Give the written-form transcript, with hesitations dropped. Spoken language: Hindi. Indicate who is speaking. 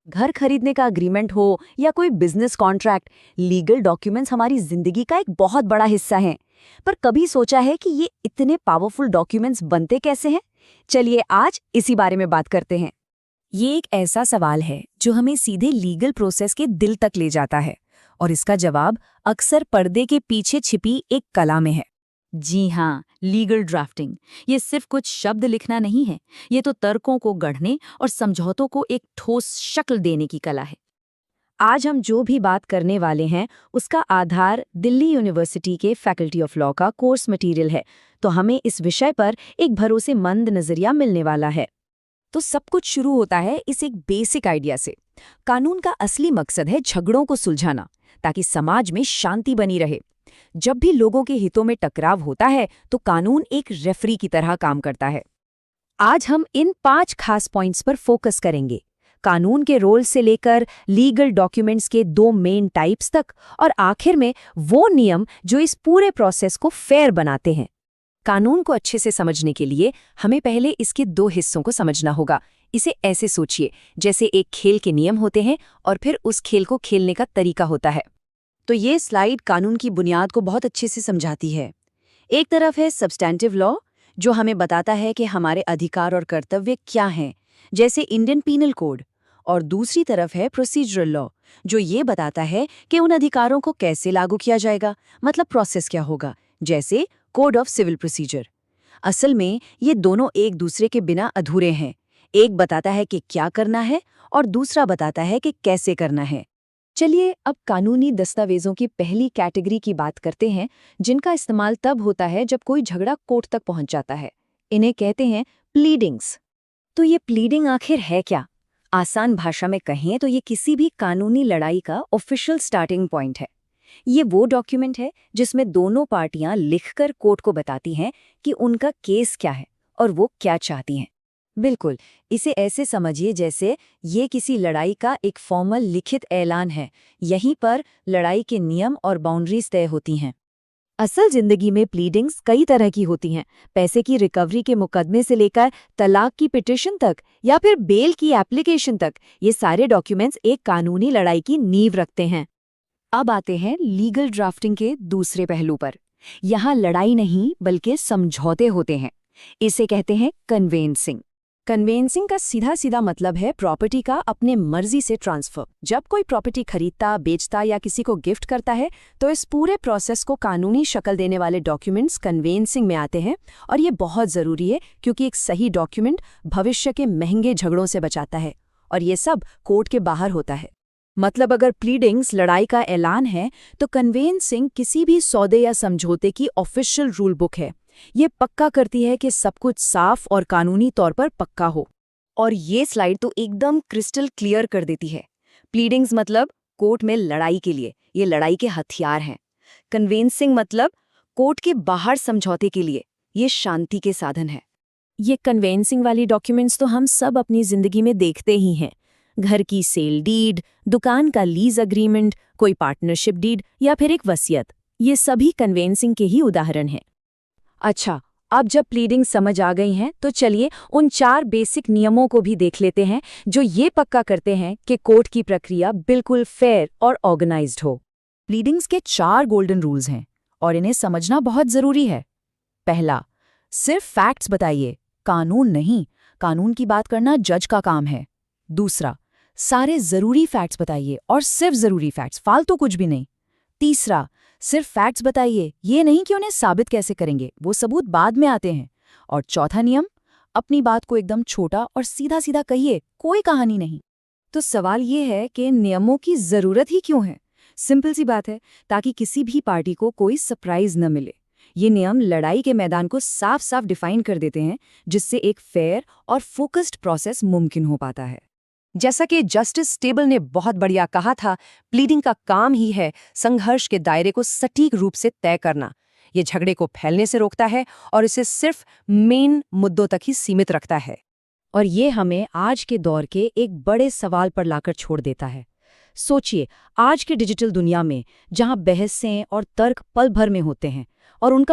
Speaker 1: घर खरीदने का अग्रीमेंट हो या कोई बिजनेस कॉन्ट्रैक्ट, लीगल डॉक्यूमेंट्स हमारी जिंदगी का एक बहुत बड़ा हिस्सा हैं। पर कभी सोचा है कि ये इतने पावरफुल डॉक्यूमेंट्स बनते कैसे हैं? चलिए आज इसी बारे में बात करते हैं।
Speaker 2: ये एक ऐसा सवाल है जो हमें सीधे लीगल प्रोसेस के दिल तक ले जाता है, और इसका जवाब अक्सर पर्दे के पीछे छिपी एक कला में है।
Speaker 1: जी हाँ, लीगल ड्राफ्टिंग। ये सिर्फ कुछ शब्द लिखना नहीं है, ये तो तर्कों को गढ़ने और समझौतों को एक ठोस शक्ल देने की कला है। आज हम जो भी बात करने वाले हैं उसका आधार दिल्ली यूनिवर्सिटी के फैकल्टी ऑफ लॉ का कोर्स मटेरियल है, तो हमें इस विषय पर एक भरोसेमंद नजरिया मिलने वाला है।
Speaker 2: तो सब कुछ शुरू होता है इस एक बेसिक आइडिया से। कानून का असली मकसद है झगड़ों को सुलझाना, ताकि समाज में शांति बनी रहे। जब भी लोगों के हितों में टकराव होता है तो कानून एक रेफरी की तरह काम करता है। आज हम इन 5 खास पॉइंट्स पर फोकस करेंगे, कानून के रोल से लेकर लीगल डॉक्यूमेंट्स के 2 मेन टाइप्स तक, और आखिर में वो नियम जो इस पूरे प्रोसेस को फेयर बनाते हैं। कानून को अच्छे से समझने के लिए हमें पहले इसके 2 हिस्सों को समझना होगा। इसे ऐसे सोचिए जैसे एक खेल के नियम होते हैं और फिर उस खेल को खेलने का तरीका होता है।
Speaker 1: तो ये स्लाइड कानून की बुनियाद को बहुत अच्छे से समझाती है। एक तरफ है सब्सटैंटिव लॉ, जो हमें बताता है कि हमारे अधिकार और कर्तव्य क्या हैं, जैसे इंडियन पीनल कोड। और दूसरी तरफ है प्रोसीजरल लॉ, जो ये बताता है कि उन अधिकारों को कैसे लागू किया जाएगा, मतलब प्रोसेस क्या होगा, जैसे कोड ऑफ सिविल प्रोसीजर। असल में ये दोनों एक दूसरे के बिना अधूरे हैं। एक बताता है कि क्या करना है और दूसरा बताता है कि कैसे करना है। चलिए अब कानूनी दस्तावेजों की पहली कैटेगरी की बात करते हैं, जिनका इस्तेमाल तब होता है जब कोई झगड़ा कोर्ट तक पहुंच जाता है। इन्हें कहते हैं प्लीडिंग्स। तो ये प्लीडिंग आखिर है क्या? आसान भाषा में कहें तो ये किसी भी कानूनी लड़ाई का ऑफिशियल स्टार्टिंग पॉइंट है। ये वो डॉक्यूमेंट है जिसमें दोनों पार्टियां लिखकर कोर्ट को बताती हैं कि उनका केस क्या है और वो क्या चाहती हैं। बिल्कुल, इसे ऐसे समझिए जैसे ये किसी लड़ाई का एक फॉर्मल लिखित ऐलान है। यहीं पर लड़ाई के नियम और बाउंड्रीज तय होती हैं। असल जिंदगी में प्लीडिंग्स कई तरह की होती हैं। पैसे की रिकवरी के मुकदमे से लेकर तलाक की पिटीशन तक या फिर बेल की एप्लीकेशन तक, ये सारे डॉक्यूमेंट्स एक कानूनी लड़ाई की नींव रखते हैं। अब आते हैं लीगल ड्राफ्टिंग के दूसरे पहलू पर। यहाँ लड़ाई नहीं बल्कि समझौते होते हैं। इसे कहते हैं कन्वेंसिंग। कन्वेंसिंग का सीधा सीधा मतलब है प्रॉपर्टी का अपने मर्जी से ट्रांसफर। जब कोई प्रॉपर्टी खरीदता, बेचता या किसी को गिफ्ट करता है तो इस पूरे प्रोसेस को कानूनी शक्ल देने वाले डॉक्यूमेंट्स कन्वेंसिंग में आते हैं। और ये बहुत ज़रूरी है क्योंकि एक सही डॉक्यूमेंट भविष्य के महंगे झगड़ों से बचाता है, और ये सब कोर्ट के बाहर होता है। मतलब अगर प्लीडिंग्स लड़ाई का ऐलान है तो कन्वेंसिंग किसी भी सौदे या समझौते की ऑफिशियल रूल बुक है। ये पक्का करती है कि सब कुछ साफ और कानूनी तौर पर पक्का हो। और ये स्लाइड तो एकदम क्रिस्टल क्लियर कर देती है। प्लीडिंग्स मतलब कोर्ट में लड़ाई के लिए, ये लड़ाई के हथियार हैं। कन्वेंसिंग मतलब कोर्ट के बाहर समझौते के लिए, ये शांति के साधन है।
Speaker 2: ये कन्वेंसिंग वाली डॉक्यूमेंट्स तो हम सब अपनी जिंदगी में देखते ही हैं। घर की सेल डीड, दुकान का लीज अग्रीमेंट, कोई पार्टनरशिप डीड या फिर एक वसीयत, ये सभी कन्वेंसिंग के ही उदाहरण हैं।
Speaker 1: अच्छा, अब जब प्लीडिंग समझ आ गई हैं तो चलिए उन 4 बेसिक नियमों को भी देख लेते हैं जो ये पक्का करते हैं कि कोर्ट की प्रक्रिया बिल्कुल फेयर और ऑर्गेनाइज्ड हो।
Speaker 2: प्लीडिंग्स के 4 गोल्डन रूल्स हैं और इन्हें समझना बहुत जरूरी है। पहला, सिर्फ फैक्ट्स बताइए, कानून नहीं। कानून की बात करना जज का काम है। दूसरा, सारे जरूरी फैक्ट्स बताइए और सिर्फ जरूरी फैक्ट्स, फालतू कुछ भी नहीं। तीसरा, सिर्फ फैक्ट्स बताइए, ये नहीं कि उन्हें साबित कैसे करेंगे, वो सबूत बाद में आते हैं। और चौथा नियम, अपनी बात को एकदम छोटा और सीधा सीधा कहिए, कोई कहानी नहीं। तो सवाल ये है कि नियमों की जरूरत ही क्यों है? सिंपल सी बात है, ताकि किसी भी पार्टी को कोई सरप्राइज न मिले। ये नियम लड़ाई के मैदान को साफ साफ डिफाइन कर देते हैं, जिससे एक फेयर और फोकस्ड प्रोसेस मुमकिन हो पाता है। जैसा कि जस्टिस स्टेबल ने बहुत बढ़िया कहा था, प्लीडिंग का काम ही है संघर्ष के दायरे को सटीक रूप से तय करना। ये झगड़े को फैलने से रोकता है और इसे सिर्फ मेन मुद्दों तक ही सीमित रखता है। और ये हमें आज के दौर के एक बड़े सवाल पर लाकर छोड़ देता है। सोचिए, आज के डिजिटल दुनिया में जहां बहसें और तर्क पल भर में होते हैं और उनका